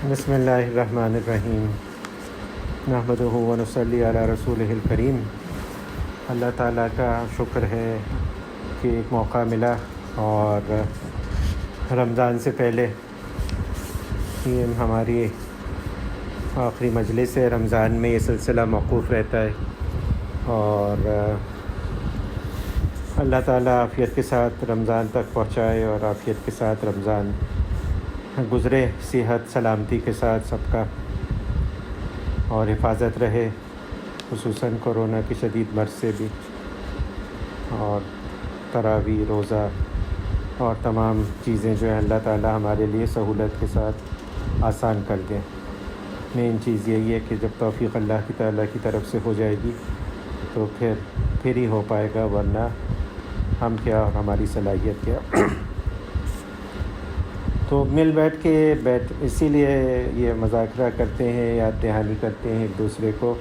بسم اللہ الرحمن الرحیم نحمدہ و نصلی علی رسولہ الکریم۔ اللہ تعالیٰ کا شکر ہے کہ ایک موقع ملا اور رمضان سے پہلے یہ ہماری آخری مجلس ہے۔ رمضان میں یہ سلسلہ موقوف رہتا ہے اور اللہ تعالیٰ عافیت کے ساتھ رمضان تک پہنچائے اور عافیت کے ساتھ رمضان گزرے، صحت سلامتی کے ساتھ سب کا، اور حفاظت رہے خصوصاً کورونا کی شدید مرض سے بھی، اور تراویح، روزہ اور تمام چیزیں جو ہیں اللہ تعالیٰ ہمارے لیے سہولت کے ساتھ آسان کر دیں۔ مین چیز یہی ہے کہ جب توفیق اللہ کی تعالیٰ کی طرف سے ہو جائے گی تو پھر ہی ہو پائے گا، ورنہ ہم کیا اور ہماری صلاحیت کیا۔ تو مل بیٹھ اسی لیے یہ مذاکرہ کرتے ہیں، یاد دہانی کرتے ہیں ایک دوسرے کو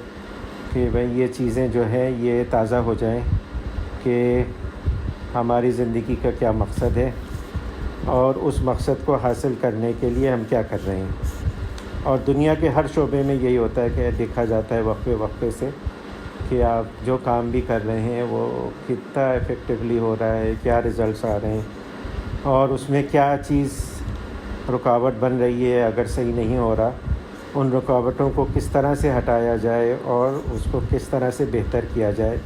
کہ بھئی یہ چیزیں جو ہیں یہ تازہ ہو جائیں کہ ہماری زندگی کا کیا مقصد ہے اور اس مقصد کو حاصل کرنے کے لیے ہم کیا کر رہے ہیں۔ اور دنیا کے ہر شعبے میں یہی ہوتا ہے کہ دیکھا جاتا ہے وقفے سے کہ آپ جو کام بھی کر رہے ہیں وہ کتنا افیکٹولی ہو رہا ہے، کیا رزلٹس آ رہے ہیں، اور اس میں کیا چیز رکاوٹ بن رہی ہے۔ اگر صحیح نہیں ہو رہا، ان رکاوٹوں کو کس طرح سے ہٹایا جائے اور اس کو کس طرح سے بہتر کیا جائے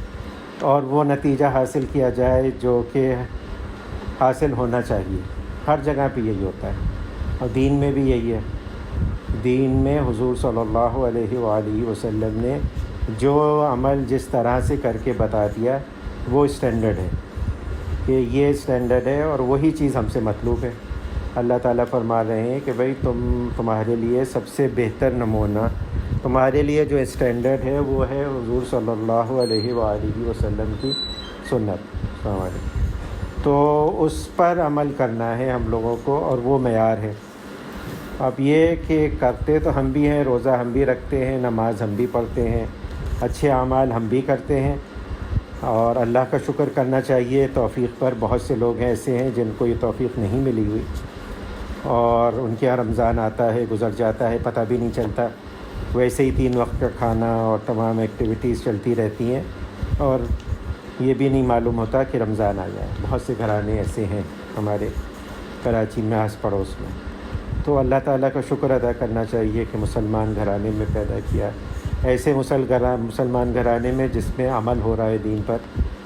اور وہ نتیجہ حاصل کیا جائے جو کہ حاصل ہونا چاہیے۔ ہر جگہ پہ یہی ہوتا ہے اور دین میں بھی یہی ہے۔ دین میں حضور صلی اللہ علیہ وآلہ وسلم نے جو عمل جس طرح سے کر کے بتا دیا وہ اسٹینڈرڈ ہے، کہ یہ اسٹینڈرڈ ہے اور وہی چیز ہم سے مطلوب ہے۔ اللہ تعالیٰ فرما رہے ہیں کہ بھئی تمہارے لیے سب سے بہتر نمونہ، تمہارے لیے جو اسٹینڈرڈ ہے وہ ہے حضور صلی اللہ علیہ وآلہ وسلم کی سنت۔ تو اس پر عمل کرنا ہے ہم لوگوں کو، اور وہ معیار ہے۔ اب یہ کہ کرتے تو ہم بھی ہیں، روزہ ہم بھی رکھتے ہیں، نماز ہم بھی پڑھتے ہیں، اچھے اعمال ہم بھی کرتے ہیں، اور اللہ کا شکر کرنا چاہیے توفیق پر۔ بہت سے لوگ ایسے ہیں جن کو یہ توفیق نہیں ملی ہوئی اور ان کے یہاں رمضان آتا ہے، گزر جاتا ہے، پتہ بھی نہیں چلتا، ویسے ہی 3 وقت کا کھانا اور تمام ایکٹیویٹیز چلتی رہتی ہیں اور یہ بھی نہیں معلوم ہوتا کہ رمضان آ جائے۔ بہت سے گھرانے ایسے ہیں ہمارے کراچی میں، آس پڑوس میں۔ تو اللہ تعالیٰ کا شکر ادا کرنا چاہیے کہ مسلمان گھرانے میں پیدا کیا، ایسے مسلمان گھرانے میں جس میں عمل ہو رہا ہے دین پر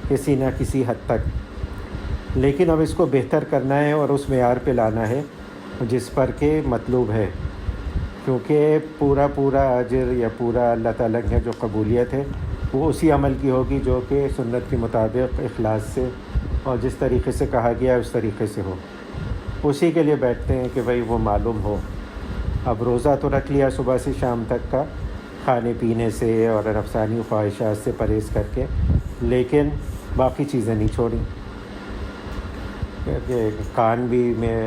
کسی نہ کسی حد تک، لیکن اب اس کو بہتر کرنا ہے اور اس معیار پہ لانا ہے جس پر کہ مطلوب ہے، کیونکہ پورا اجر یا پورا اللہ تعالیٰ کی جو قبولیت ہے وہ اسی عمل کی ہوگی جو کہ سنت کے مطابق اخلاص سے اور جس طریقے سے کہا گیا ہے اس طریقے سے ہو۔ اسی کے لیے بیٹھتے ہیں کہ بھئی وہ معلوم ہو۔ اب روزہ تو رکھ لیا صبح سے شام تک کا، کھانے پینے سے اور نفسانی خواہشات سے پرہیز کر کے، لیکن باقی چیزیں نہیں چھوڑیں۔ کان بھی میں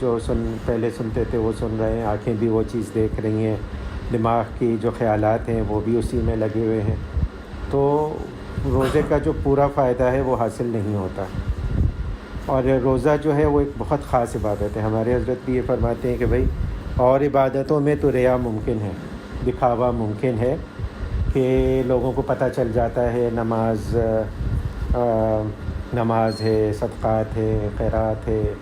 جو پہلے سنتے تھے وہ سن رہے ہیں، آنکھیں بھی وہ چیز دیکھ رہی ہیں، دماغ کی جو خیالات ہیں وہ بھی اسی میں لگے ہوئے ہیں، تو روزے کا جو پورا فائدہ ہے وہ حاصل نہیں ہوتا۔ اور روزہ جو ہے وہ ایک بہت خاص عبادت ہے۔ ہمارے حضرت بھی یہ فرماتے ہیں کہ بھئی اور عبادتوں میں تو ریا ممکن ہے، دکھاوا ممکن ہے، کہ لوگوں کو پتہ چل جاتا ہے نماز ہے، صدقات ہے، خیرات ہے،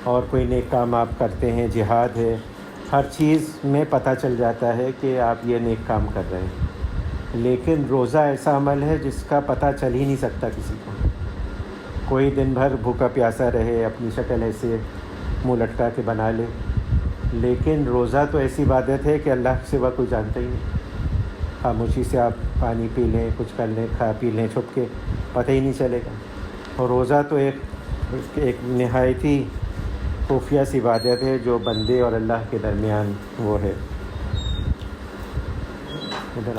اور کوئی نیک کام آپ کرتے ہیں، جہاد ہے، ہر چیز میں پتہ چل جاتا ہے کہ آپ یہ نیک کام کر رہے ہیں۔ لیکن روزہ ایسا عمل ہے جس کا پتہ چل ہی نہیں سکتا کسی کو۔ کوئی دن بھر بھوکا پیاسا رہے، اپنی شکل ایسے منہ لٹکا کے بنا لے، لیکن روزہ تو ایسی عبادت ہے کہ اللہ کے سوا کوئی جانتا ہی نہیں۔ خاموشی سے آپ پانی پی لیں، کچھ کر لیں، کھا پی لیں چھپ کے، پتہ ہی نہیں چلے گا۔ اور روزہ تو ایک نہایت ہی خفیہ سی عبادت ہے جو بندے اور اللہ کے درمیان وہ ہے۔ ادھر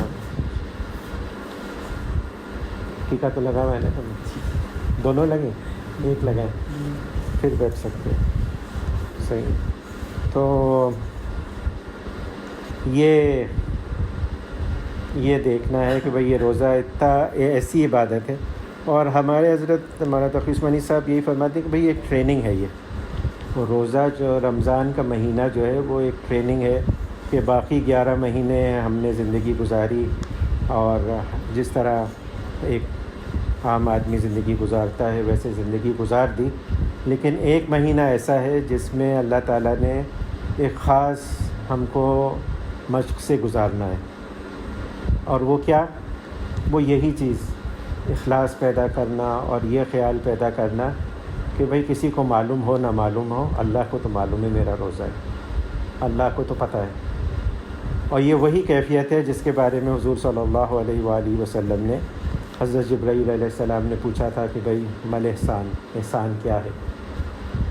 ٹھیکا تو لگا ہوا ہے نا، دونوں لگیں، ایک لگائیں پھر بیٹھ سکتے ہیں۔ صحیح۔ تو یہ دیکھنا ہے کہ بھئی یہ روزہ ایسی عبادت ہے، اور ہمارے حضرت مولانا تقی عثمانی صاحب یہی فرماتے ہیں کہ بھئی ایک ٹریننگ ہے یہ روزہ، جو رمضان کا مہینہ جو ہے وہ ایک ٹریننگ ہے کہ باقی 11 مہینے ہم نے زندگی گزاری اور جس طرح ایک عام آدمی زندگی گزارتا ہے ویسے زندگی گزار دی، لیکن 1 مہینہ ایسا ہے جس میں اللہ تعالیٰ نے ایک خاص ہم کو مشق سے گزارنا ہے، اور وہ کیا؟ وہ یہی چیز اخلاص پیدا کرنا اور یہ خیال پیدا کرنا کہ بھئی کسی کو معلوم ہو نہ معلوم ہو، اللہ کو تو معلوم ہے میرا روزہ ہے، اللہ کو تو پتہ ہے۔ اور یہ وہی کیفیت ہے جس کے بارے میں حضور صلی اللہ علیہ وآلہ وسلم نے حضرت جبرائیل علیہ السلام نے پوچھا تھا کہ بھئی مل احسان، احسان کیا ہے؟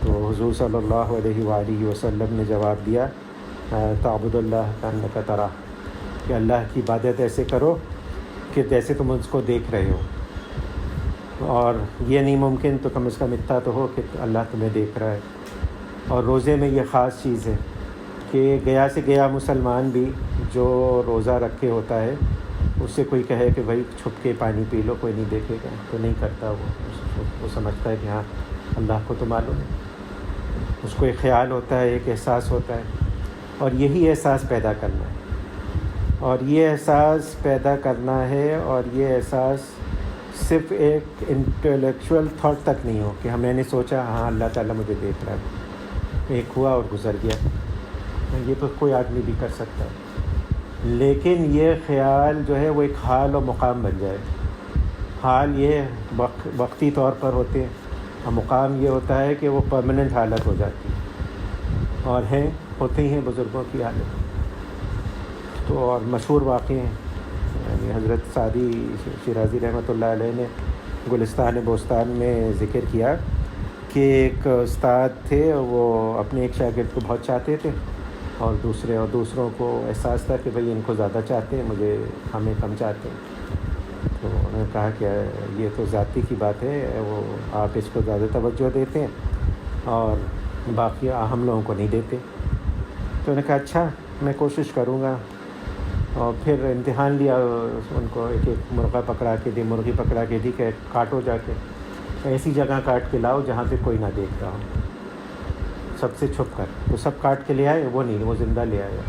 تو حضور صلی اللہ علیہ وآلہ وسلم نے جواب دیا تعبد اللہ کأنک تراہ، کہ اللہ کی عبادت ایسے کرو کہ جیسے تم اس کو دیکھ رہے ہو، اور یہ نہیں ممکن تو کم از کم اتنا تو ہو کہ اللہ تمہیں دیکھ رہا ہے۔ اور روزے میں یہ خاص چیز ہے کہ گیا سے گیا مسلمان بھی جو روزہ رکھے ہوتا ہے اس سے کوئی کہے کہ بھائی چھپ کے پانی پی لو، کوئی نہیں دیکھے گا، تو نہیں کرتا وہ سمجھتا ہے کہ ہاں اللہ کو تو معلوم ہے، اس کو ایک خیال ہوتا ہے، ایک احساس ہوتا ہے، اور یہی احساس پیدا کرنا ہے، اور یہ احساس پیدا کرنا ہے، اور یہ احساس صرف ایک انٹلیکچوئل تھاٹ تک نہیں ہو کہ میں نے سوچا ہاں اللہ تعالیٰ مجھے دیکھ رہا ہے، ایک ہوا اور گزر گیا، یہ تو کوئی آدمی بھی کر سکتا ہے، لیکن یہ خیال جو ہے وہ ایک حال اور مقام بن جائے۔ حال یہ وقتی طور پر ہوتے ہیں، اور مقام یہ ہوتا ہے کہ وہ پرماننٹ حالت ہو جاتی ہے، اور ہوتے ہی ہیں بزرگوں کی حالت۔ تو اور مشہور واقعے ہیں، یعنی حضرت سعدی شیرازی رحمۃ اللہ علیہ نے گلستان بوستان میں ذکر کیا کہ ایک استاد تھے، وہ اپنے ایک شاگرد کو بہت چاہتے تھے، اور دوسروں کو احساس تھا کہ بھئی ان کو زیادہ چاہتے ہیں، ہمیں کم چاہتے ہیں۔ تو انہوں نے کہا کہ یہ تو ذاتی کی بات ہے، وہ آپ اس کو زیادہ توجہ دیتے ہیں اور باقی ہم لوگوں کو نہیں دیتے۔ تو انہوں نے کہا اچھا میں کوشش کروں گا، اور پھر امتحان لیا، ان کو ایک مرغی پکڑا کے دی کہ کاٹو جا کے، ایسی جگہ کاٹ کے لاؤ جہاں پہ کوئی نہ دیکھ رہا ہو، سب سے چھپ کر۔ تو سب کاٹ کے لے آئے، وہ نہیں، وہ زندہ لے آیا۔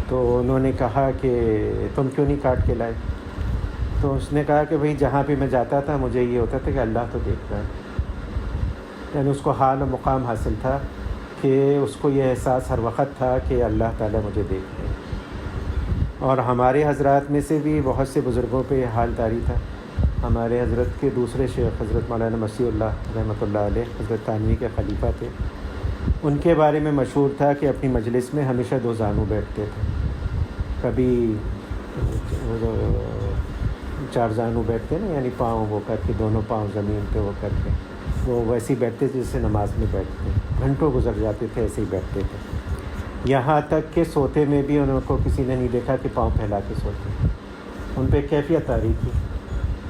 تو انہوں نے کہا کہ تم کیوں نہیں کاٹ کے لائے؟ تو اس نے کہا کہ بھئی جہاں پہ میں جاتا تھا مجھے یہ ہوتا تھا کہ اللہ تو دیکھ رہا ہے، یعنی اس کو حال و مقام حاصل تھا کہ اس کو یہ احساس ہر وقت تھا کہ اللہ تعالیٰ مجھے دیکھ رہے ہیں۔ اور ہمارے حضرات میں سے بھی بہت سے بزرگوں پہ یہ حال طاری تھا۔ ہمارے حضرت کے دوسرے شیخ حضرت مولانا مسیح اللہ رحمۃ اللہ علیہ، حضرت تھانوی کے خلیفہ تھے، ان کے بارے میں مشہور تھا کہ اپنی مجلس میں ہمیشہ 2 زانو بیٹھتے تھے، کبھی 4 زانو بیٹھتے نا، یعنی پاؤں وہ کر کے، دونوں پاؤں زمین پہ وہ کر کے، وہ ویسے ہی بیٹھتے تھے جیسے نماز میں بیٹھتے، گھنٹوں گزر جاتے تھے ایسے ہی بیٹھتے تھے، یہاں تک کہ سوتے میں بھی ان کو کسی نے نہیں دیکھا کہ پاؤں پھیلا کے سوتے۔ ان پہ کیفیت آ رہی تھی،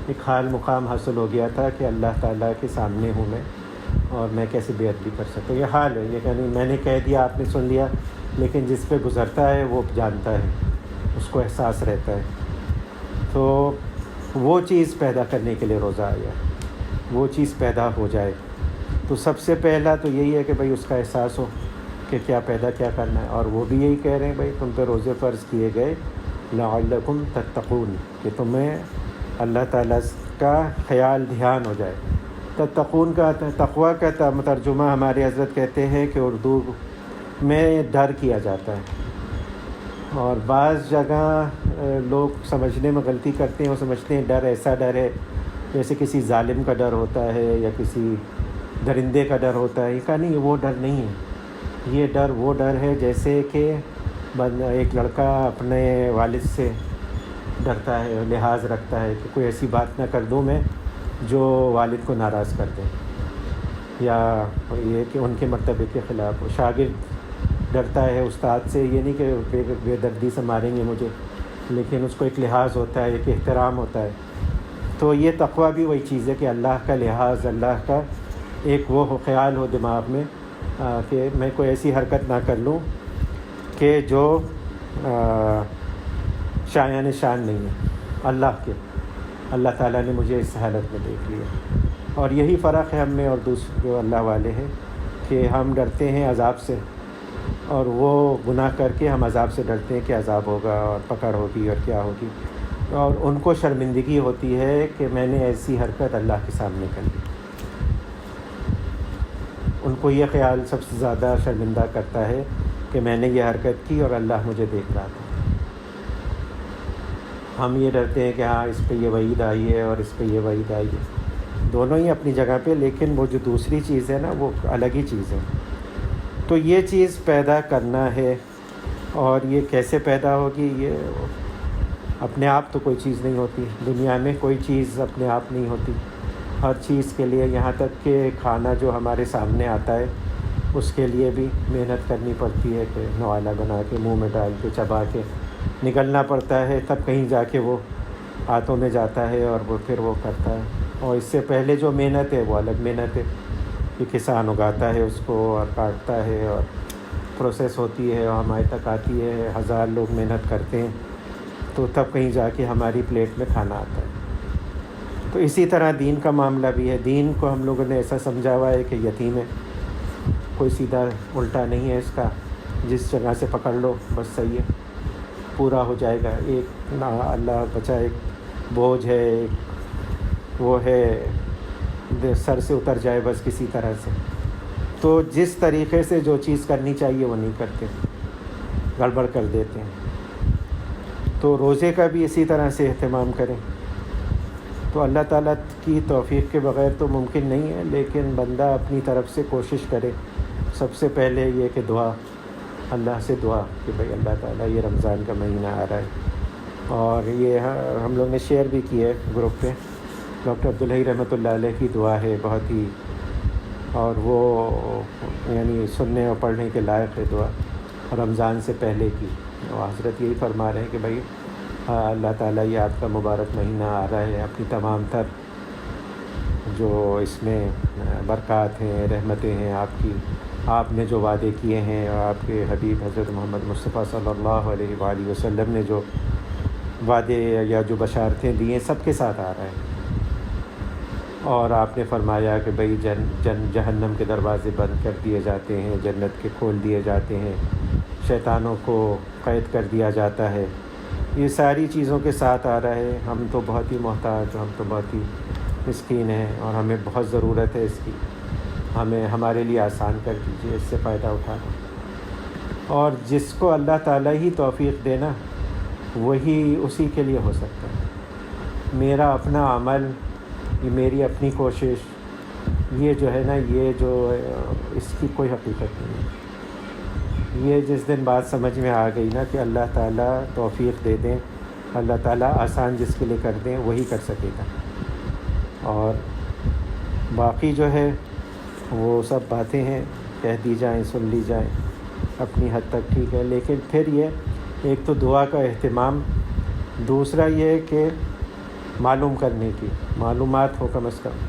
ایک حال مقام حاصل ہو گیا تھا کہ اللہ تعالیٰ کے سامنے ہوں میں، اور میں کیسے بے ادبی کر سکتا ہوں۔ یہ حال ہے، یہ کہانی میں نے کہہ دیا، آپ نے سن لیا، لیکن جس پہ گزرتا ہے وہ جانتا ہے، اس کو احساس رہتا ہے۔ تو وہ چیز پیدا کرنے کے لیے روزہ آیا، وہ چیز پیدا ہو جائے تو سب سے پہلا تو یہی ہے کہ بھئی اس کا احساس ہو کہ کیا کرنا ہے، اور وہ بھی یہی کہہ رہے ہیں بھئی تم پہ روزے فرض کیے گئے لعلکم تتقون، کہ تمہیں اللہ تعالیٰ کا خیال دھیان ہو جائے۔ تتقون کا تقویٰ کا ترجمہ ہمارے حضرت کہتے ہیں کہ اردو میں ڈر کیا جاتا ہے، اور بعض جگہ لوگ سمجھنے میں غلطی کرتے ہیں، وہ سمجھتے ہیں ڈر ایسا ڈر ہے جیسے کسی ظالم کا ڈر ہوتا ہے یا کسی درندے کا ڈر ہوتا ہے۔ یہ کہا نہیں، وہ ڈر نہیں ہے، یہ ڈر وہ ڈر ہے جیسے کہ ایک لڑکا اپنے والد سے ڈرتا ہے، لحاظ رکھتا ہے کہ کوئی ایسی بات نہ کر دوں میں جو والد کو ناراض کر دے، یا یہ کہ ان کے مرتبے کے خلاف ہو۔ شاگرد ڈرتا ہے استاد سے، یہ نہیں کہ بے دردی سے ماریں گے مجھے، لیکن اس کو ایک لحاظ ہوتا ہے، ایک احترام ہوتا ہے۔ تو یہ تقویٰ بھی وہی چیز ہے کہ اللہ کا لحاظ، اللہ کا ایک وہ خیال ہو دماغ میں کہ میں کوئی ایسی حرکت نہ کر لوں کہ جو شایان شان نہیں ہے اللہ کے۔ اللہ تعالیٰ نے مجھے اس حالت میں دیکھ لیا، اور یہی فرق ہے ہم میں اور دوسرے جو اللہ والے ہیں کہ ہم ڈرتے ہیں عذاب سے، اور وہ گناہ کر کے ہم عذاب سے ڈرتے ہیں کہ عذاب ہوگا اور پکڑ ہوگی اور کیا ہوگی، اور ان کو شرمندگی ہوتی ہے کہ میں نے ایسی حرکت اللہ کے سامنے کر لی. ان کو یہ خیال سب سے زیادہ شرمندہ کرتا ہے کہ میں نے یہ حرکت کی اور اللہ مجھے دیکھ رہا تھا. ہم یہ ڈرتے ہیں کہ ہاں اس پہ یہ وعید آئی ہے اور اس پہ یہ وعید آئی ہے، دونوں ہی اپنی جگہ پہ، لیکن وہ جو دوسری چیز ہے نا وہ الگ ہی چیز ہے. تو یہ چیز پیدا کرنا ہے، اور یہ کیسے پیدا ہوگی؟ یہ اپنے آپ تو کوئی چیز نہیں ہوتی، دنیا میں کوئی چیز اپنے آپ نہیں ہوتی. ہر چیز کے لیے، یہاں تک کہ کھانا جو ہمارے سامنے آتا ہے اس کے لیے بھی محنت کرنی پڑتی ہے کہ نوالا بنا کے منہ میں ڈال کے چبا کے نگلنا پڑتا ہے، تب کہیں جا کے وہ ہاتھوں میں جاتا ہے اور وہ پھر وہ کرتا ہے. اور اس سے پہلے جو محنت ہے وہ الگ محنت ہے کہ کسان اگاتا ہے اس کو اور کاٹتا ہے اور پروسیس ہوتی ہے اور ہمارے تک آتی ہے، 1000 لوگ محنت کرتے ہیں تو تب کہیں جا کے ہماری پلیٹ میں کھانا آتا ہے. تو اسی طرح دین کا معاملہ بھی ہے. دین کو ہم لوگوں نے ایسا سمجھا ہوا ہے کہ یتیم ہے، کوئی سیدھا الٹا نہیں ہے اس کا، جس جگہ سے پکڑ لو بس صحیح ہے، پورا ہو جائے گا. ایک نہ اللہ بچائے، ایک بوجھ ہے، ایک وہ ہے، سر سے اتر جائے بس کسی طرح سے. تو جس طریقے سے جو چیز کرنی چاہیے وہ نہیں کرتے، گڑبڑ کر دیتے ہیں. تو روزے کا بھی اسی طرح سے اہتمام کریں. تو اللہ تعالیٰ کی توفیق کے بغیر تو ممکن نہیں ہے، لیکن بندہ اپنی طرف سے کوشش کرے. سب سے پہلے یہ کہ دعا، اللہ سے دعا کہ بھئی اللہ تعالیٰ یہ رمضان کا مہینہ آ رہا ہے. اور یہ ہم لوگ نے شیئر بھی کی ہے گروپ پہ، ڈاکٹر عبدالحی رحمۃ اللہ علیہ کی دعا ہے بہت ہی، اور وہ یعنی سننے اور پڑھنے کے لائق ہے دعا، رمضان سے پہلے کی. اور حضرت یہی فرما رہے ہیں کہ بھئی اللہ تعالیٰ یہ آپ کا مبارک مہینہ آ رہا ہے، اپنی تمام تر جو اس میں برکات ہیں، رحمتیں ہیں آپ کی، آپ نے جو وعدے کیے ہیں اور آپ کے حبیب حضرت محمد مصطفیٰ صلی اللہ علیہ وآلہ وسلم نے جو وعدے یا جو بشارتیں دی ہیں سب کے ساتھ آ رہا ہے. اور آپ نے فرمایا کہ بھئی جہنم کے دروازے بند کر دیے جاتے ہیں، جنت کے کھول دیے جاتے ہیں، شیطانوں کو قید کر دیا جاتا ہے. یہ ساری چیزوں کے ساتھ آ رہا ہے. ہم تو بہت ہی محتاج، ہم تو بہت ہی مسکین ہیں اور ہمیں بہت ضرورت ہے اس کی. ہمارے لیے آسان کر دیجیے اس سے فائدہ اٹھانا. اور جس کو اللہ تعالیٰ ہی توفیق دینا وہی اسی کے لیے ہو سکتا ہے. میرا اپنا عمل، یہ میری اپنی کوشش، یہ جو ہے نا، یہ جو اس کی کوئی حقیقت نہیں ہے. یہ جس دن بات سمجھ میں آ گئی نا کہ اللہ تعالیٰ توفیق دے دیں، اللہ تعالیٰ آسان جس کے لیے کر دیں وہی کر سکے گا. اور باقی جو ہے وہ سب باتیں ہیں، کہہ دی جائیں، سن لی جائیں اپنی حد تک، ٹھیک ہے. لیکن پھر یہ ایک تو دعا کا اہتمام، دوسرا یہ کہ معلوم کرنے کی معلومات ہو کم از کم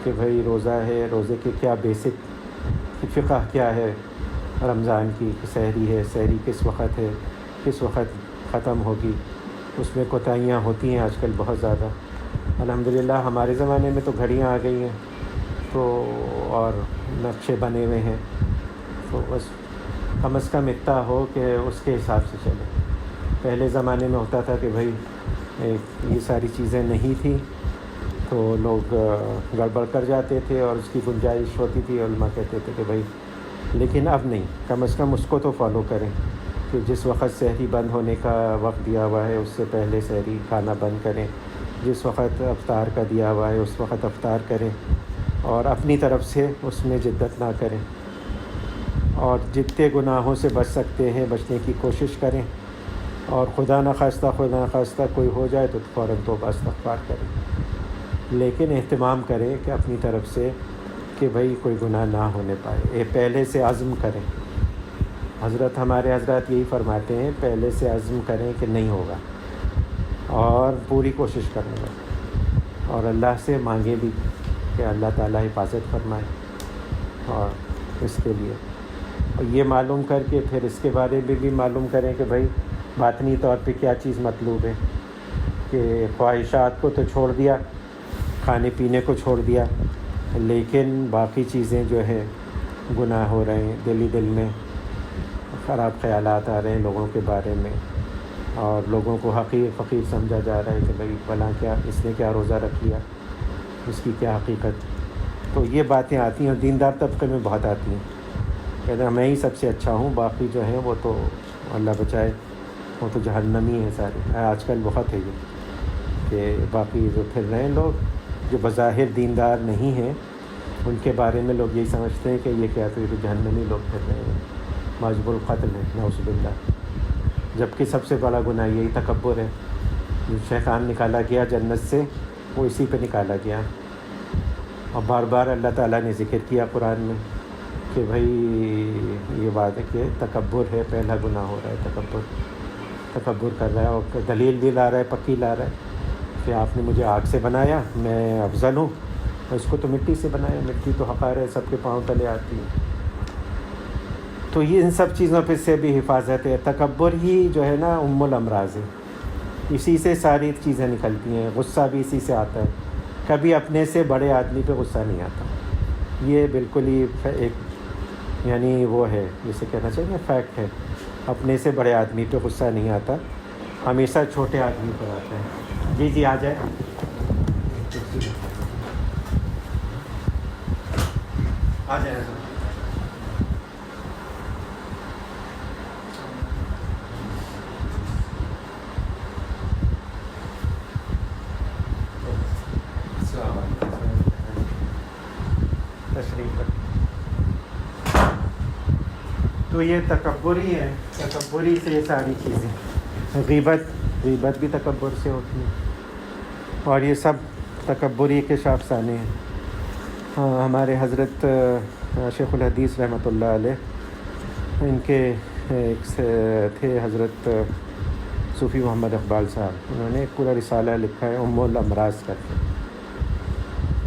کہ بھئی روزہ ہے، روزے کے کیا بیسک فقہ کیا ہے رمضان کی، سحری ہے، سحری کس وقت ہے، کس وقت ختم ہوگی. اس میں کوتاہیاں ہوتی ہیں آج کل بہت زیادہ. الحمدللہ ہمارے زمانے میں تو گھڑیاں آ گئی ہیں تو اور نقشے بنے ہوئے ہیں، تو بس کم از کم اتنا ہو کہ اس کے حساب سے چلے. پہلے زمانے میں ہوتا تھا کہ بھئی یہ ساری چیزیں نہیں تھیں تو لوگ گڑبڑ کر جاتے تھے اور اس کی گنجائش ہوتی تھی. علماء کہتے تھے کہ بھئی، لیکن اب نہیں، کم از کم اس کو تو فالو کریں کہ جس وقت سحری بند ہونے کا وقت دیا ہوا ہے اس سے پہلے سحری کھانا بند کریں، جس وقت افطار کا دیا ہوا ہے اس وقت افطار کریں، اور اپنی طرف سے اس میں جدت نہ کریں. اور جتنے گناہوں سے بچ سکتے ہیں بچنے کی کوشش کریں. اور خدا نخواستہ کوئی ہو جائے تو فوراً توبہ استغفار کریں. لیکن اہتمام کریں کہ اپنی طرف سے کہ بھئی کوئی گناہ نہ ہونے پائے. یہ پہلے سے عزم کریں. ہمارے حضرات یہی فرماتے ہیں، پہلے سے عزم کریں کہ نہیں ہوگا اور پوری کوشش کرنے لگیں. اور اللہ سے مانگیں بھی کہ اللہ تعالیٰ حفاظت فرمائے. اور اس کے لیے اور یہ معلوم کر کے پھر اس کے بارے میں بھی معلوم کریں کہ بھئی باطنی طور پہ کیا چیز مطلوب ہے. کہ خواہشات کو تو چھوڑ دیا، کھانے پینے کو چھوڑ دیا، لیکن باقی چیزیں جو ہیں گناہ ہو رہے ہیں دل میں، خراب خیالات آ رہے ہیں لوگوں کے بارے میں، اور لوگوں کو حقیر فقیر سمجھا جا رہا ہے کہ بھائی فلاں کیا، اس نے کیا روزہ رکھ لیا، اس کی کیا حقیقت. تو یہ باتیں آتی ہیں اور دیندار طبقے میں بہت آتی ہیں. کہتے ہیں میں ہی سب سے اچھا ہوں، باقی جو ہیں وہ تو اللہ بچائے، وہ تو جہنمی ہیں سارے. آج کل بہت ہے یہ کہ باقی جو پھر رہے ہیں لوگ جو بظاہر دیندار نہیں ہیں، ان کے بارے میں لوگ یہی سمجھتے ہیں کہ یہ کیا، تو یہ تو جہنمی لوگ پھر رہے ہیں، واجب القتل ہے نعوذ باللہ. جبکہ سب سے بڑا گناہ یہی تکبر ہے. جو شیطان نکالا گیا جنت سے وہ اسی پہ نکالا گیا. اور بار بار اللہ تعالیٰ نے ذکر کیا قرآن میں کہ بھائی یہ بات ہے کہ تکبر ہے، پہلا گناہ ہو رہا ہے تکبر کر رہا ہے، اور دلیل بھی لا رہا ہے، پکی لا رہا ہے کہ آپ نے مجھے آگ سے بنایا، میں افضل ہوں، اور اس کو تو مٹی سے بنایا، مٹی تو حقار ہے، سب کے پاؤں تلے آتی ہے. تو یہ ان سب چیزوں پہ سے بھی حفاظت ہے. تکبر ہی جو ہے نا ام الامراض ہے، اسی سے ساری چیزیں نکلتی ہیں. غصہ بھی اسی سے آتا ہے. کبھی اپنے سے بڑے آدمی پہ غصہ نہیں آتا. یہ بالکل ہی ایک یعنی وہ ہے، جسے کہنا چاہیے فیکٹ ہے. اپنے سے بڑے آدمی پہ غصہ نہیں آتا، ہمیشہ چھوٹے آدمی پر آتا ہے. جی جی آ جائے، آ جائے. تشریف. تو یہ تکبر ہی ہے، تکبری سے یہ ساری چیزیں. غیبت بھی تکبر سے ہوتی ہے، اور یہ سب تکبری کے شاخسانے ہیں. ہمارے حضرت شیخ الحدیث رحمۃ اللہ علیہ، ان کے ایک تھے حضرت صوفی محمد اقبال صاحب، انہوں نے ایک پورا رسالہ لکھا ہے ام الامراض کر کے،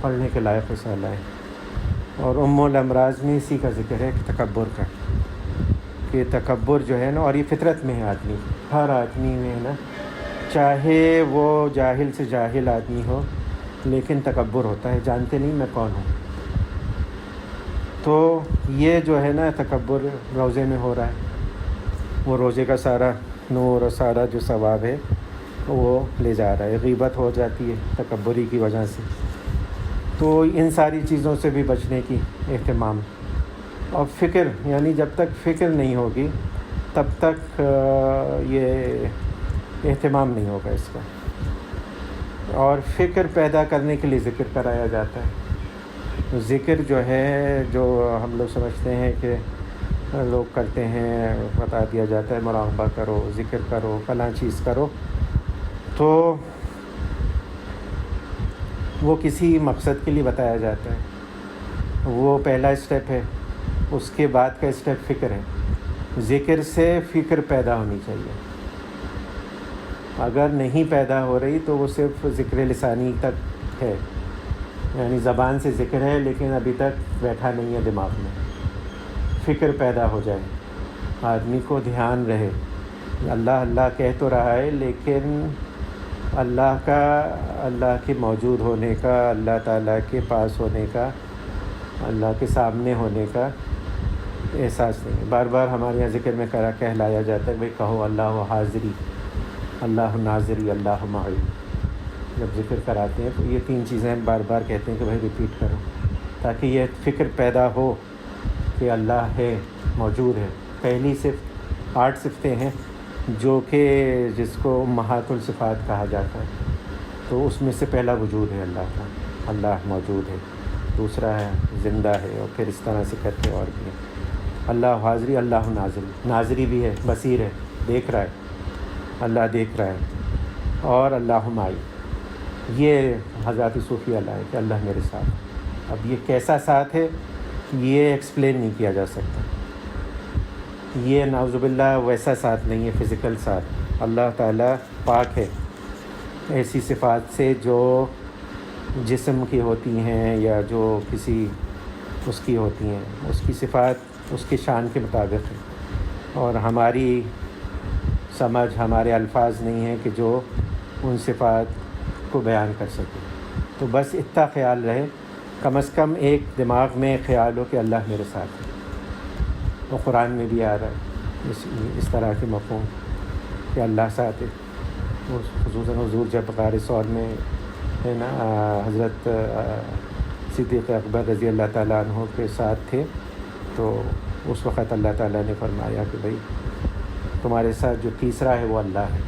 پڑھنے کے لائق رسالہ ہے. اور ام الامراض میں اسی کا ذکر ہے کہ تکبر کا، کہ تکبر جو ہے نا، اور یہ فطرت میں ہے آدمی، ہر آدمی میں ہے نا، چاہے وہ جاہل سے جاہل آدمی ہو لیکن تکبر ہوتا ہے، جانتے نہیں میں کون ہوں. تو یہ جو ہے نا تکبر روزے میں ہو رہا ہے، وہ روزے کا سارا نور اور سارا جو ثواب ہے وہ لے جا رہا ہے. غیبت ہو جاتی ہے تکبری کی وجہ سے. تو ان ساری چیزوں سے بھی بچنے کی اہتمام. اور فکر، یعنی جب تک فکر نہیں ہوگی تب تک یہ اہتمام نہیں ہوگا اس کا. اور فکر پیدا کرنے کے لیے ذکر کرایا جاتا ہے. ذکر جو ہے، جو ہم لوگ سمجھتے ہیں کہ لوگ کرتے ہیں، بتا دیا جاتا ہے مراقبہ کرو، ذکر کرو، فلاں چیز کرو، تو وہ کسی مقصد کے لیے بتایا جاتا ہے. وہ پہلا اسٹیپ ہے. اس کے بعد کا اسٹیپ فکر ہے. ذکر سے فکر پیدا ہونی چاہیے. اگر نہیں پیدا ہو رہی تو وہ صرف ذکر لسانی تک ہے، یعنی زبان سے ذکر ہے لیکن ابھی تک بیٹھا نہیں ہے دماغ میں. فکر پیدا ہو جائے، آدمی کو دھیان رہے. اللہ اللہ کہہ تو رہا ہے لیکن اللہ کے موجود ہونے کا، اللہ تعالیٰ کے پاس ہونے کا، اللہ کے سامنے ہونے کا احساس نہیں. بار بار ہمارے یہاں ذکر میں کہلایا جاتا ہے بھائی کہو اللہ حاضری، اللہ ناظری، اللہ معی. جب ذکر کراتے ہیں تو یہ تین چیزیں بار بار کہتے ہیں کہ بھائی ریپیٹ کرو، تاکہ یہ فکر پیدا ہو کہ اللہ ہے، موجود ہے. پہلی صفت 8 صفتیں ہیں جو کہ جس کو امہات الصفات کہا جاتا ہے. تو اس میں سے پہلا وجود ہے اللہ کا، اللہ موجود ہے. دوسرا ہے زندہ ہے، اور پھر اس طرح سے کرتے اور بھی ہیں. اللہ حاضری، اللہ ناظری، ناظری بھی ہے، بصیر ہے، دیکھ رہا ہے، اللہ دیکھ رہا ہے. اور اللہ معی، یہ حضرات صوفی اللہ ہے کہ اللہ میرے ساتھ. اب یہ کیسا ساتھ ہے یہ ایکسپلین نہیں کیا جا سکتا. یہ نعوذ باللہ ویسا ساتھ نہیں ہے فزیکل ساتھ. اللہ تعالیٰ پاک ہے ایسی صفات سے جو جسم کی ہوتی ہیں یا جو کسی اس کی ہوتی ہیں. اس کی صفات اس کی شان کے مطابق ہے، اور ہماری سمجھ، ہمارے الفاظ نہیں ہیں کہ جو ان صفات کو بیان کر سکے. تو بس اتنا خیال رہے، کم از کم ایک دماغ میں خیال ہو کہ اللہ میرے ساتھ ہے. وہ قرآن میں بھی آ رہا ہے اس طرح کے مفہوم کہ اللہ ساتھ ہے. خصوصاً حضور جب غار ثور میں ہے نا حضرت صدیق اکبر رضی اللہ تعالیٰ عنہ کے ساتھ تھے، تو اس وقت اللہ تعالیٰ نے فرمایا کہ بھائی تمہارے ساتھ جو تیسرا ہے وہ اللہ ہے.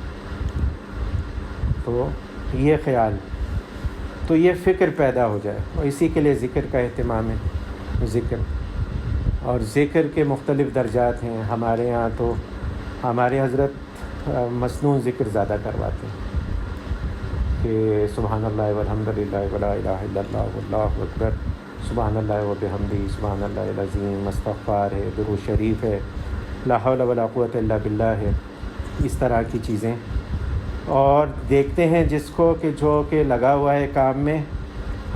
تو یہ خیال، تو یہ فکر پیدا ہو جائے، اور اسی کے لیے ذکر کا اہتمام ہے. ذکر اور ذکر کے مختلف درجات ہیں. ہمارے ہاں تو ہمارے حضرت مسنون ذکر زیادہ کرواتے ہیں کہ سبحان اللہ والحمد للہ ولا الہ الا اللہ واللہ اکبر، سبحان اللہ و بحمدہ، سبحان اللہ العظیم، استغفار ہے، درود شریف ہے، لا حول ولا قوۃ الا باللہ ہے، اس طرح کی چیزیں. اور دیکھتے ہیں جس کو کہ جو کہ لگا ہوا ہے کام میں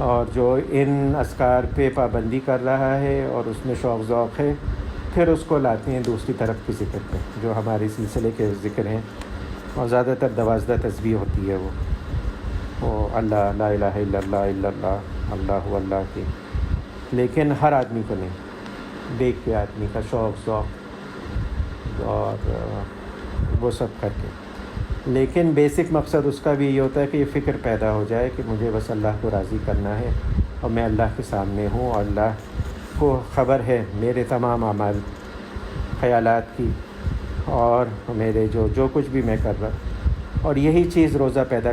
اور جو ان اذکار پہ پابندی کر رہا ہے اور اس میں شوق ذوق ہے، پھر اس کو لاتے ہیں دوسری طرف کی ذکر پہ جو ہمارے سلسلے کے ذکر ہیں. اور زیادہ تر 12 تسبیح ہوتی ہے وہ اللہ، لا الہ الا اللہ، اللہ اللہ کی. لیکن ہر آدمی کو نہیں، دیکھ کے آدمی کا شوق ذوق اور وہ سب کر کے. لیکن بیسک مقصد اس کا بھی یہ ہوتا ہے کہ یہ فکر پیدا ہو جائے کہ مجھے بس اللہ کو راضی کرنا ہے، اور میں اللہ کے سامنے ہوں اور اللہ کو خبر ہے میرے تمام اعمال خیالات کی اور میرے جو کچھ بھی میں کر رہا. اور یہی چیز روزہ پیدا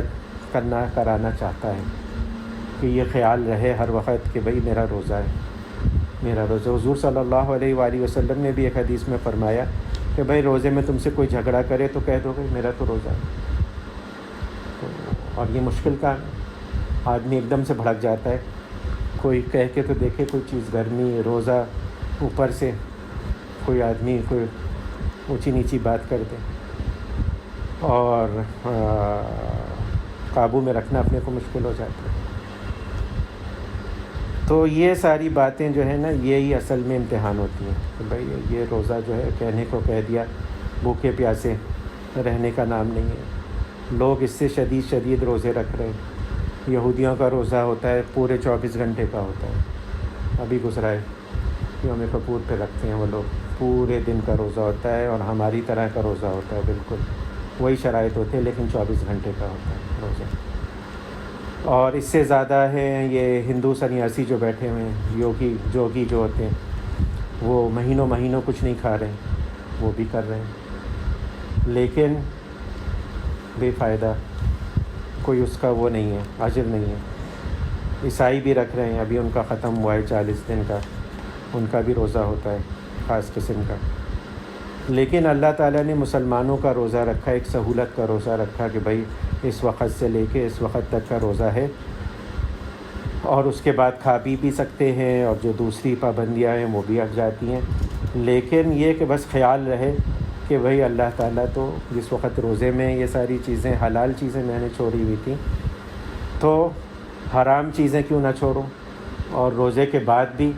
کرانا چاہتا ہے کہ یہ خیال رہے ہر وقت کہ بھئی میرا روزہ ہے، میرا روزہ. حضور صلی اللہ علیہ وآلہ وسلم نے بھی ایک حدیث میں فرمایا کہ بھئی روزے میں تم سے کوئی جھگڑا کرے تو کہہ دو بھئی میرا تو روزہ ہے. اور یہ مشکل کام ہے، آدمی ایک دم سے بھڑک جاتا ہے. کوئی کہہ کے تو دیکھے کوئی چیز، گرمی، روزہ، اوپر سے کوئی آدمی کوئی اونچی نیچی بات کر دے اور قابو میں رکھنا اپنے کو مشکل ہو جاتا ہے. تو یہ ساری باتیں جو ہے نا یہی اصل میں امتحان ہوتی ہیں کہ بھئی یہ روزہ جو ہے کہنے کو کہہ دیا، بھوکے پیاسے رہنے کا نام نہیں ہے. لوگ اس سے شدید روزے رکھ رہے ہیں. یہودیوں کا روزہ ہوتا ہے پورے 24 گھنٹے کا ہوتا ہے. ابھی گزرا ہے یوم کپور پہ رکھتے ہیں وہ لوگ، پورے دن کا روزہ ہوتا ہے اور ہماری طرح کا روزہ ہوتا ہے. بالکل وہی شرائط ہوتے ہیں لیکن 24 گھنٹے کا ہوتا ہے روزہ. اور اس سے زیادہ ہے یہ ہندو سنیاسی جو بیٹھے ہوئے ہیں، جوگی جو ہوتے ہیں، وہ مہینوں کچھ نہیں کھا رہے ہیں، وہ بھی کر رہے ہیں لیکن بے فائدہ، کوئی اس کا وہ نہیں ہے، اجر نہیں ہے. عیسائی بھی رکھ رہے ہیں، ابھی ان کا ختم ہوا ہے 40 دن کا، ان کا بھی روزہ ہوتا ہے خاص قسم کا. لیکن اللہ تعالیٰ نے مسلمانوں کا روزہ رکھا، ایک سہولت کا روزہ رکھا کہ بھائی اس وقت سے لے کے اس وقت تک کا روزہ ہے اور اس کے بعد کھا بھی سکتے ہیں، اور جو دوسری پابندیاں ہیں وہ بھی ہٹ جاتی ہیں. لیکن یہ کہ بس خیال رہے کہ بھئی اللہ تعالیٰ تو جس وقت روزے میں یہ ساری چیزیں حلال چیزیں میں نے چھوڑی ہوئی تھیں تو حرام چیزیں کیوں نہ چھوڑوں. اور روزے کے بعد بھی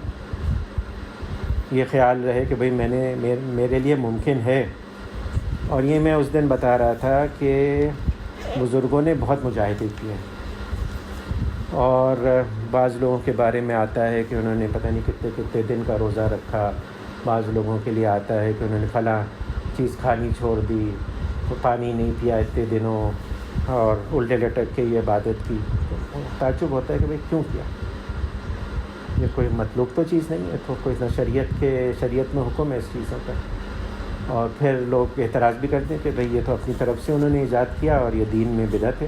یہ خیال رہے کہ بھئی میرے لیے ممکن ہے. اور یہ میں اس دن بتا رہا تھا کہ بزرگوں نے بہت مجاہدے کیے ہیں، اور بعض لوگوں کے بارے میں آتا ہے کہ انہوں نے پتہ نہیں کتنے دن کا روزہ رکھا. بعض لوگوں کے لیے آتا ہے کہ انہوں نے فلاں چیز کھانی چھوڑ دی، پانی نہیں پیا اتنے دنوں اور الٹے لٹک کے یہ عبادت کی. تو تعجب ہوتا ہے کہ بھئی کیوں کیا؟ یہ کوئی مطلوب تو چیز نہیں ہے، تو کوئی نہ شریعت میں حکم ہے اس چیزوں کا. اور پھر لوگ اعتراض بھی کرتے ہیں کہ بھئی یہ تو اپنی طرف سے انہوں نے ایجاد کیا اور یہ دین میں بدعت ہے.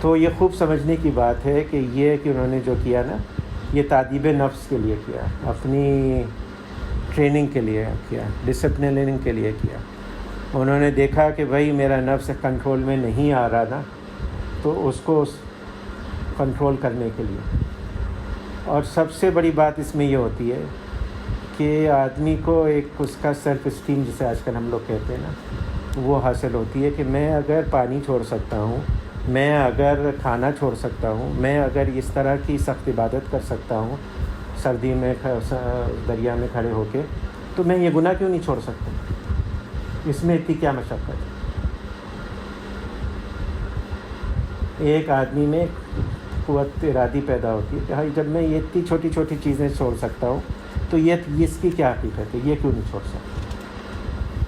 تو یہ خوب سمجھنے کی بات ہے کہ یہ کہ انہوں نے جو کیا نا یہ تادیب نفس کے لیے کیا، اپنی ٹریننگ کے لیے کیا، ڈسپلننگ کے لیے کیا. انہوں نے دیکھا کہ بھئی میرا نفس کنٹرول میں نہیں آ رہا نا، تو اس کو کنٹرول کرنے کے لیے. اور سب سے بڑی بات اس میں یہ ہوتی ہے کہ آدمی کو ایک اس کا سیلف اسٹیم جسے آج کل ہم لوگ کہتے ہیں نا، وہ حاصل ہوتی ہے کہ میں اگر پانی چھوڑ سکتا ہوں، میں اگر کھانا چھوڑ سکتا ہوں، میں اگر اس طرح کی سخت عبادت کر سکتا ہوں سردی میں دریا میں کھڑے ہو کے، تو میں یہ گناہ کیوں نہیں چھوڑ سکتا؟ اس میں اتنی کیا مشقت ہے؟ ایک آدمی میں قوت ارادی پیدا ہوتی ہے کہ ہاں جب میں یہ اتنی چھوٹی چھوٹی چیزیں چھوڑ سکتا ہوں تو یہ اس کی کیا حقیقت ہے، یہ کیوں نہیں چھوڑ سکتا؟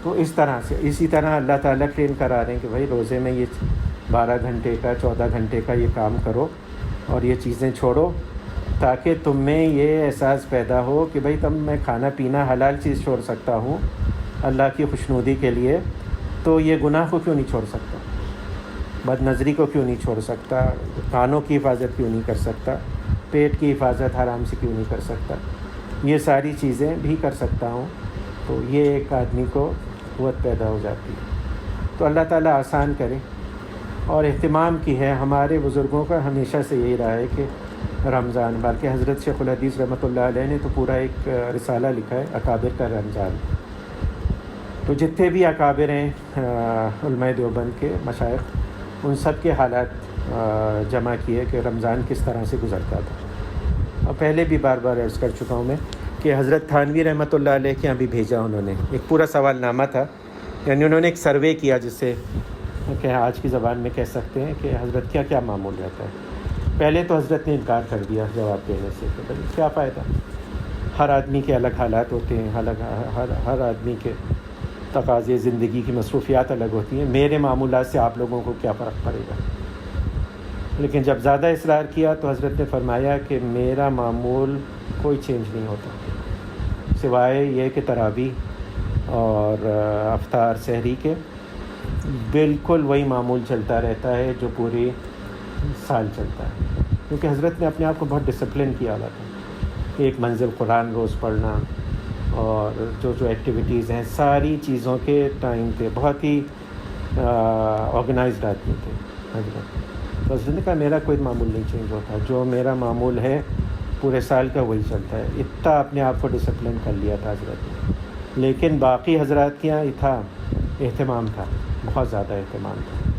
تو اس طرح سے اسی طرح اللہ تعالیٰ ٹرین کرا رہے ہیں کہ بھائی روزے میں یہ 12 گھنٹے کا 14 گھنٹے کا یہ کام کرو اور یہ چیزیں چھوڑو، تاکہ تم میں یہ احساس پیدا ہو کہ بھائی تم میں کھانا پینا حلال چیز چھوڑ سکتا ہوں اللہ کی خوشنودی کے لیے، تو یہ گناہ کو کیوں نہیں چھوڑ سکتا، بد نظری کو کیوں نہیں چھوڑ سکتا، کانوں کی حفاظت کیوں نہیں کر سکتا، پیٹ کی حفاظت حرام سے کیوں نہیں کر سکتا، یہ ساری چیزیں بھی کر سکتا ہوں۔ تو یہ ایک آدمی کو قوت پیدا ہو جاتی ہے۔ تو اللہ تعالیٰ آسان کرے، اور اہتمام کی ہے ہمارے بزرگوں کا ہمیشہ سے یہی رہا ہے کہ رمضان، بلکہ حضرت شیخ الحدیث رحمۃ اللہ علیہ نے تو پورا ایک رسالہ لکھا ہے اکابر کا رمضان۔ تو جتنے بھی اکابر ہیں علماء دیوبند کے مشائخ، ان سب کے حالات جمع کیے کہ رمضان کس طرح سے گزرتا تھا۔ اور پہلے بھی بار بار عرض کر چکا ہوں میں کہ حضرت تھانوی رحمۃ اللہ علیہ کے یہاں بھی بھیجا انہوں نے، ایک پورا سوال نامہ تھا، یعنی انہوں نے ایک سروے کیا جس سے کہ آج کی زبان میں کہہ سکتے ہیں کہ حضرت کیا کیا معمول رہتا ہے۔ پہلے تو حضرت نے انکار کر دیا جواب دینے سے کہ بھائی کیا فائدہ، ہر آدمی کے الگ حالات ہوتے ہیں، ہر آدمی کے تقاضے زندگی کی مصروفیات الگ ہوتی ہیں، میرے معمولات سے آپ لوگوں کو کیا فرق پڑے گا۔ لیکن جب زیادہ اصرار کیا تو حضرت نے فرمایا کہ میرا معمول کوئی چینج نہیں ہوتا، سوائے یہ کہ تراویح اور افطار سحری کے بالکل وہی معمول چلتا رہتا ہے جو پوری سال چلتا ہے، کیونکہ حضرت نے اپنے آپ کو بہت ڈسپلن کیا ہوا تھا۔ ایک منزل قرآن روز پڑھنا اور جو ایکٹیویٹیز ہیں ساری چیزوں کے ٹائم پہ بہت ہی آرگنائزڈ آدمی تھے حضرت۔ تو حضرت نے کہا میرا کوئی معمول نہیں چینج ہوتا، جو میرا معمول ہے پورے سال کا وہی چلتا ہے۔ اتنا اپنے آپ کو ڈسپلن کر لیا تھا حضرت نے۔ لیکن باقی حضرات کے یہاں تھا اہتمام، تھا بہت زیادہ اہتمام تھا،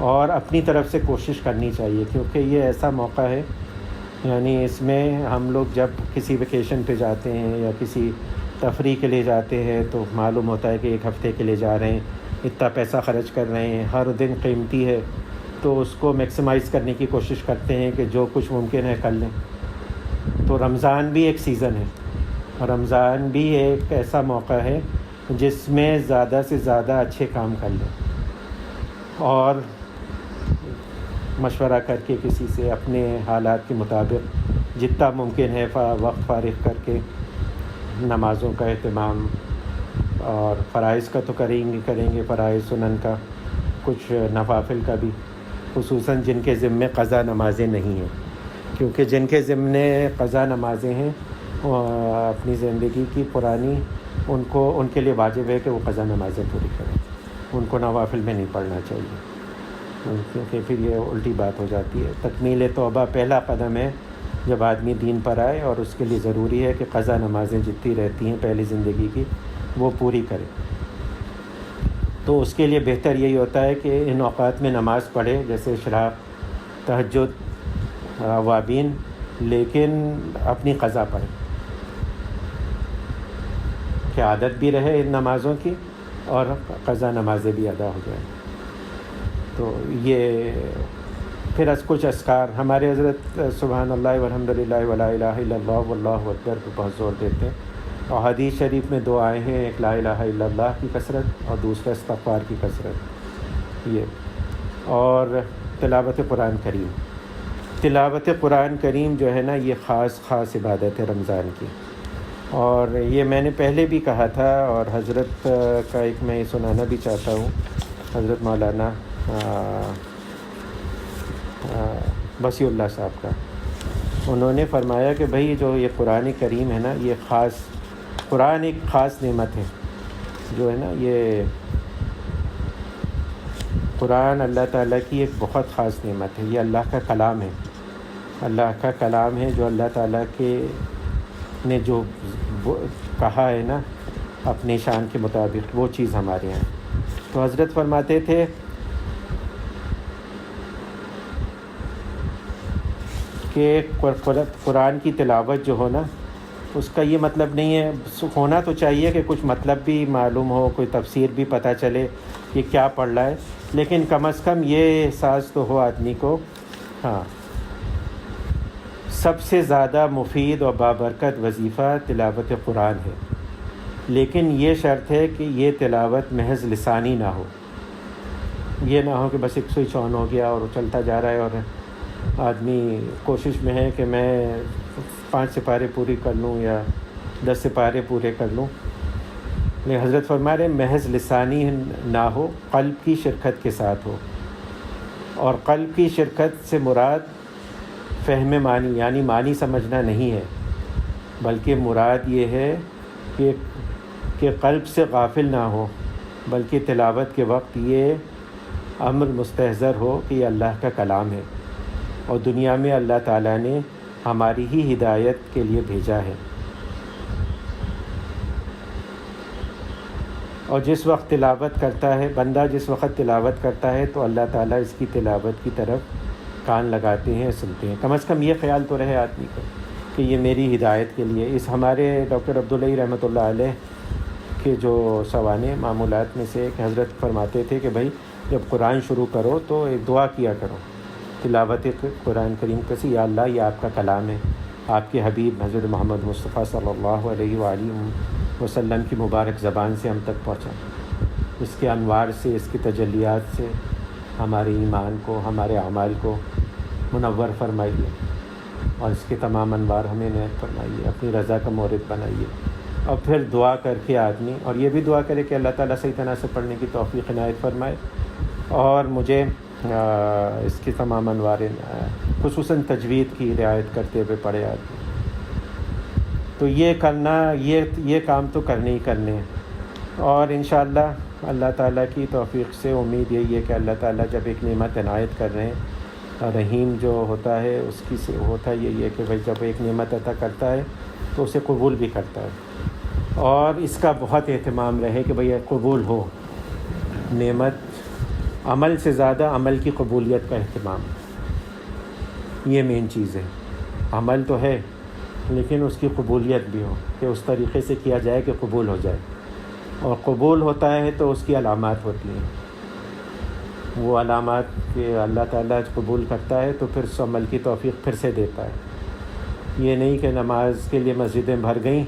اور اپنی طرف سے کوشش کرنی چاہیے، کیونکہ یہ ایسا موقع ہے، یعنی اس میں ہم لوگ جب کسی ویکیشن پہ جاتے ہیں یا کسی تفریح کے لیے جاتے ہیں تو معلوم ہوتا ہے کہ ایک ہفتے کے لیے جا رہے ہیں، اتنا پیسہ خرچ کر رہے ہیں، ہر دن قیمتی ہے، تو اس کو میکسیمائز کرنے کی کوشش کرتے ہیں کہ جو کچھ ممکن ہے کر لیں۔ تو رمضان بھی ایک سیزن ہے، اور رمضان بھی ایک ایسا موقع ہے جس میں زیادہ سے زیادہ اچھے کام کر لیں، اور مشورہ کر کے کسی سے اپنے حالات کے مطابق جتنا ممکن ہے وقت فارغ کر کے نمازوں کا اہتمام، اور فرائض کا تو کریں گے فرائض سنن کا، کچھ نوافل کا بھی، خصوصاً جن کے ذمے قضا نمازیں نہیں ہیں، کیونکہ جن کے ذمے قضا نمازیں ہیں اپنی زندگی کی پرانی، ان کے لیے واجب ہے کہ وہ قضا نمازیں پوری کریں، ان کو نوافل میں نہیں پڑھنا چاہیے، کیونکہ پھر یہ الٹی بات ہو جاتی ہے۔ تکمیل توبہ پہلا قدم ہے جب آدمی دین پر آئے، اور اس کے لیے ضروری ہے کہ قضا نمازیں جتنی رہتی ہیں پہلی زندگی کی وہ پوری کرے۔ تو اس کے لیے بہتر یہی ہوتا ہے کہ ان اوقات میں نماز پڑھے، جیسے اشراق، تہجد، اوابین، لیکن اپنی قضا پڑھے کہ عادت بھی رہے ان نمازوں کی اور قضا نمازیں بھی ادا ہو جائیں۔ تو یہ پھر کچھ اذکار ہمارے حضرت سبحان اللہ والحمد للہ ولا الہ الا اللہ واللہ اکبر پہ بہت زور دیتے ہیں، اور حدیث شریف میں دو آئے ہیں، ایک لا الہ الا اللہ کی کثرت اور دوسرا استغفار کی کثرت، یہ اور تلاوت قرآن کریم۔ تلاوت قرآن کریم جو ہے نا یہ خاص عبادت ہے رمضان کی، اور یہ میں نے پہلے بھی کہا تھا، اور حضرت کا ایک میں سنانا بھی چاہتا ہوں، حضرت مولانا وسیع اللہ صاحب کا۔ انہوں نے فرمایا کہ بھئی جو یہ قرآن کریم ہے نا، یہ قرآن ایک خاص نعمت ہے، جو ہے نا یہ قرآن اللہ تعالیٰ کی ایک بہت خاص نعمت ہے، یہ اللہ کا کلام ہے، اللہ کا کلام ہے جو اللہ تعالیٰ کے نے جو کہا ہے نا اپنی شان کے مطابق، وہ چیز ہمارے یہاں۔ تو حضرت فرماتے تھے کہ قرآن کی تلاوت جو ہو نا، اس کا یہ مطلب نہیں ہے، ہونا تو چاہیے کہ کچھ مطلب بھی معلوم ہو، کوئی تفسیر بھی پتہ چلے کہ کیا پڑھ رہا ہے، لیکن کم از کم یہ احساس تو ہو آدمی کو، ہاں سب سے زیادہ مفید اور بابرکت وظیفہ تلاوت قرآن ہے، لیکن یہ شرط ہے کہ یہ تلاوت محض لسانی نہ ہو، یہ نہ ہو کہ بس ایک سوئچ آن ہو گیا اور چلتا جا رہا ہے اور آدمی کوشش میں ہے کہ میں 5 سپارے پوری کر لوں یا 10 سپارے پورے کر لوں۔ لیکن حضرت فرما رہے محض لسانی نہ ہو، قلب کی شرکت کے ساتھ ہو، اور قلب کی شرکت سے مراد فہم معنی یعنی معنی سمجھنا نہیں ہے، بلکہ مراد یہ ہے کہ قلب سے غافل نہ ہو، بلکہ تلاوت کے وقت یہ امر مستحضر ہو کہ یہ اللہ کا کلام ہے اور دنیا میں اللہ تعالیٰ نے ہماری ہی ہدایت کے لیے بھیجا ہے۔ اور جس وقت تلاوت کرتا ہے بندہ، جس وقت تلاوت کرتا ہے تو اللہ تعالیٰ اس کی تلاوت کی طرف کان لگاتے ہیں، سنتے ہیں۔ کم از کم یہ خیال تو رہے آدمی کو کہ یہ میری ہدایت کے لیے۔ اس ہمارے ڈاکٹر عبداللہ رحمۃ اللہ علیہ کے جو سوانح معمولات میں سے کہ حضرت فرماتے تھے کہ بھائی جب قرآن شروع کرو تو ایک دعا کیا کرو تلاوت قرآن کریم کا سی، یا اللہ یہ آپ کا کلام ہے، آپ کے حبیب حضرت محمد مصطفیٰ صلی اللہ علیہ وآلہ وسلم کی مبارک زبان سے ہم تک پہنچا، اس کے انوار سے، اس کی تجلیات سے ہمارے ایمان کو، ہمارے اعمال کو منور فرمائیے، اور اس کے تمام انوار ہمیں عنایت فرمائیے، اپنی رضا کا مورد بنائیے۔ اور پھر دعا کر کے آدمی، اور یہ بھی دعا کرے کہ اللہ تعالیٰ صحیح طرح سے پڑھنے کی توفیق عنایت فرمائے اور مجھے اس کی تمام انوار خصوصاً تجوید کی رعایت کرتے ہوئے پڑھے آدمی۔ تو یہ کرنا، یہ کام تو کرنے ہی کرنے ہیں، اور انشاءاللہ اللہ تعالیٰ کی توفیق سے امید یہی ہے کہ اللہ تعالیٰ جب ایک نعمت عنایت کر رہے ہیں، رحیم جو ہوتا ہے اس کی سے ہوتا یہ ہے کہ بھائی جب ایک نعمت عطا کرتا ہے تو اسے قبول بھی کرتا ہے، اور اس کا بہت اہتمام رہے کہ بھئی قبول ہو نعمت، عمل سے زیادہ عمل کی قبولیت کا اہتمام، یہ مین چیز ہے۔ عمل تو ہے لیکن اس کی قبولیت بھی ہو، کہ اس طریقے سے کیا جائے کہ قبول ہو جائے، اور قبول ہوتا ہے تو اس کی علامات ہوتی ہیں، وہ علامات کہ اللہ تعالیٰ قبول کرتا ہے تو پھر اس عمل کی توفیق پھر سے دیتا ہے۔ یہ نہیں کہ نماز کے لیے مسجدیں بھر گئیں،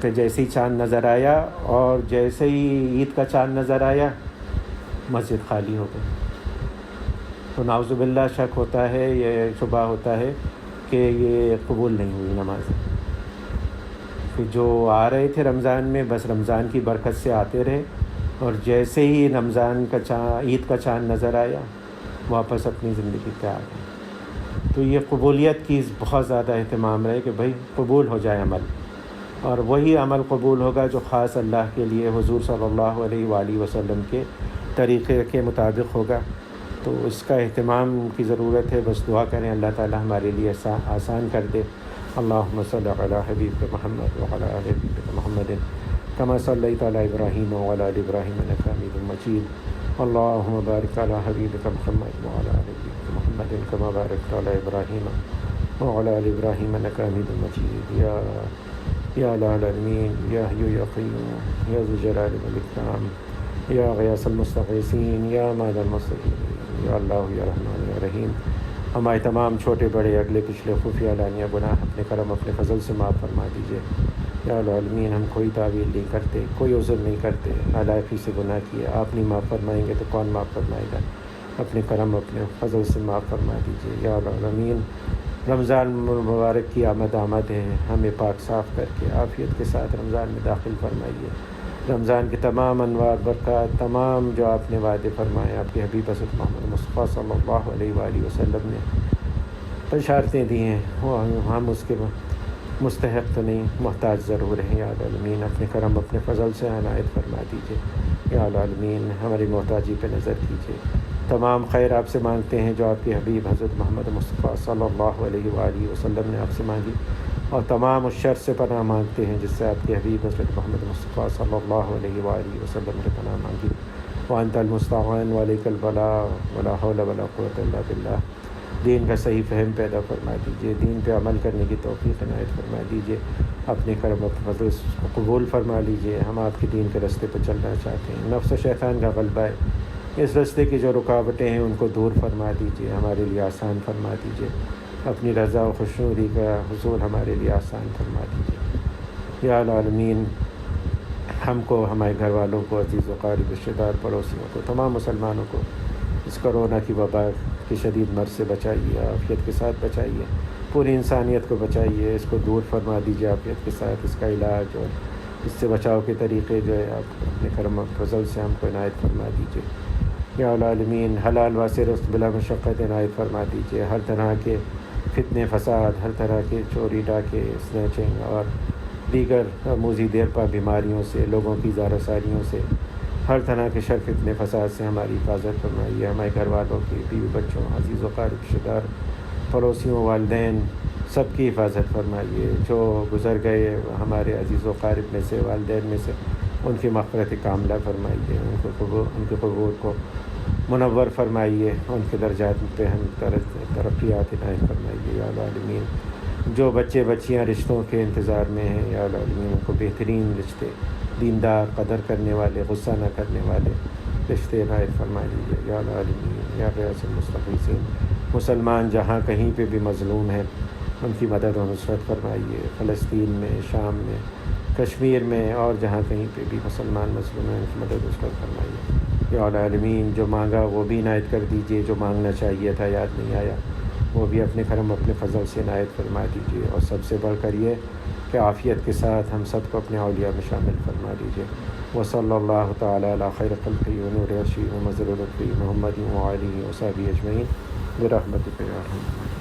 پھر جیسے ہی چاند نظر آیا اور جیسے ہی عید کا چاند نظر آیا مسجد خالی ہو گئی، تو نعوذ باللہ شک ہوتا ہے، یہ شبہ ہوتا ہے کہ یہ قبول نہیں ہوئی نماز۔ کہ جو آ رہے تھے رمضان میں بس رمضان کی برکت سے آتے رہے، اور جیسے ہی رمضان کا عید کا چاند نظر آیا واپس اپنی زندگی پہ آ گئے۔ تو یہ قبولیت کی بہت زیادہ اہتمام رہے کہ بھائی قبول ہو جائے عمل، اور وہی عمل قبول ہوگا جو خاص اللہ کے لیے حضور صلی اللہ علیہ وآلہ وسلم کے طریقے کے مطابق ہوگا۔ تو اس کا اہتمام کی ضرورت ہے، بس دعا کریں اللہ تعالیٰ ہمارے لیے آسان کر دے۔ اللہم صلی علی حبیبک محمد وعلی آل حبیبک محمد کما صلیت علی ابراہیم وعلی آل ابراہیم انک حمید مجید۔ اللہم بارک علی حبیبک محمد وعلی آل حبیبک محمد کما بارکت علی ابراہیم وعلی آل ابراہیم انک حمید مجید۔ یا الہ العالمین، یا حی یا قیوم، یا ذو الجلال والاکرام، یا غیاث المستغیثین، یا مانع المستغیثین، یا اللہ یا رحمان یا رحیم۔ ہمارے تمام چھوٹے بڑے اگلے پچھلے خفیہ علانیہ گناہ اپنے کرم اپنے فضل سے معاف فرما دیجیے۔ یا العالمین، ہم کوئی تعویل نہیں کرتے، کوئی عذر نہیں کرتے، نالائقی سے گناہ کیے، آپ نہیں معاف فرمائیں گے تو کون معاف فرمائے گا؟ اپنے کرم اپنے فضل سے معاف فرما دیجیے۔ یا العالمین، رمضان مبارک کی آمد ہے، ہمیں پاک صاف کر کے عافیت کے ساتھ رمضان میں داخل فرمائیے۔ رمضان کے تمام انوار برکات، تمام جو آپ نے وعدے فرمائے آپ کے حبیب حضرت محمد مصطفیٰ صلی اللہ علیہ وآلہ وسلم نے بشارتیں دی ہیں، وہ ہم اس کے مستحق تو نہیں، محتاج ضرور ہیں۔ یا العالمین، اپنے کرم اپنے فضل سے عنایت فرما دیجیے۔ یا العالمین، ہماری محتاجی پہ نظر کیجیے۔ تمام خیر آپ سے مانگتے ہیں جو آپ کے حبیب حضرت محمد مصطفیٰ صلی اللہ علیہ وآلہ وسلم نے آپ سے مانگی، اور تمام اس شر سے پناہ مانگتے ہیں جس سے آپ کے حبیب حضرت محمد مصطفیٰ صلی اللہ علیہ وآلہ وسلم نے پناہ مانگی۔ وانت المستعان وعلیک البلاغ ولا حول ولا قوة الا باللہ۔ دین کا صحیح فہم پیدا فرما دیجیے، دین پہ عمل کرنے کی توفیق عنایت فرما دیجیے، اپنے کرم اپنے فضل کو قبول فرما لیجیے۔ ہم آپ کے دین کے راستے پر چلنا چاہتے ہیں، نفس و شیطان کا غلبہ ہے، اس راستے کی جو رکاوٹیں ہیں ان کو دور فرما دیجیے، ہمارے لیے آسان فرما دیجیے، اپنی رضا و خوشنودی کا حصول ہمارے لیے آسان فرما دیجیے۔ یا العالمین، ہم کو، ہمارے گھر والوں کو، عزیز و قارب، رشتہ دار، پڑوسیوں کو، تمام مسلمانوں کو اس کرونا کی وبا کی شدید مرض سے بچائیے، عافیت کے ساتھ بچائیے، پوری انسانیت کو بچائیے، اس کو دور فرما دیجیے عافیت کے ساتھ، اس کا علاج اور اس سے بچاؤ کے طریقے جو ہے آپ اپنے کرم و فضل سے ہم کو عنایت فرما دیجیے یا العالمین۔ حلال واسع رزق بلا مشقت عنایت فرما دیجیے، ہر طرح کے فتنے فساد، ہر طرح کے چوری ڈاکے، اسنیچنگ اور دیگر موذی دیرپا بیماریوں سے، لوگوں کی زارساریوں سے، ہر طرح کے شر فتنے فساد سے ہماری حفاظت فرمائیے، ہمارے گھر والوں کی، بیوی بچوں، عزیز و قارب، رشتہ دار، پڑوسیوں، والدین، سب کی حفاظت فرمائیے۔ جو گزر گئے ہمارے عزیز و قارب میں سے، والدین میں سے، ان کی مغفرت کاملہ فرمائیے، ان کے قبور کو منور فرمائیے، ان کے درجات پہ ہم ترقیات عنایت فرمائیے یا العالمین۔ جو بچے بچیاں رشتوں کے انتظار میں ہیں یا العالمین، ان کو بہترین رشتے، دیندار، قدر کرنے والے، غصہ نہ کرنے والے رشتے عنایت فرمائیے یا العالمین یا غیاث المستغیثین۔ مسلمان جہاں کہیں پہ بھی مظلوم ہیں ان کی مدد و نصرت فرمائیے، فلسطین میں، شام میں، کشمیر میں، اور جہاں کہیں پہ بھی مسلمان مظلوم ہیں ان کی مدد و نصرت فرمائیے یا العالمین۔ جو مانگا وہ بھی عنایت کر دیجیے، جو مانگنا چاہیے تھا یاد نہیں آیا وہ بھی اپنے کرم، اپنے فضل سے عنایت فرما دیجیے، اور سب سے بڑھ کر یہ کہ عافیت کے ساتھ ہم سب کو اپنے اولیاء میں شامل فرما دیجیے۔ وصلی اللہ تعالی علی خیر خلقہ ونور عرشہ ومظہر لطفہ محمد وآلہ وصحبہ اجمعین برحمتک یا ارحم الراحمین۔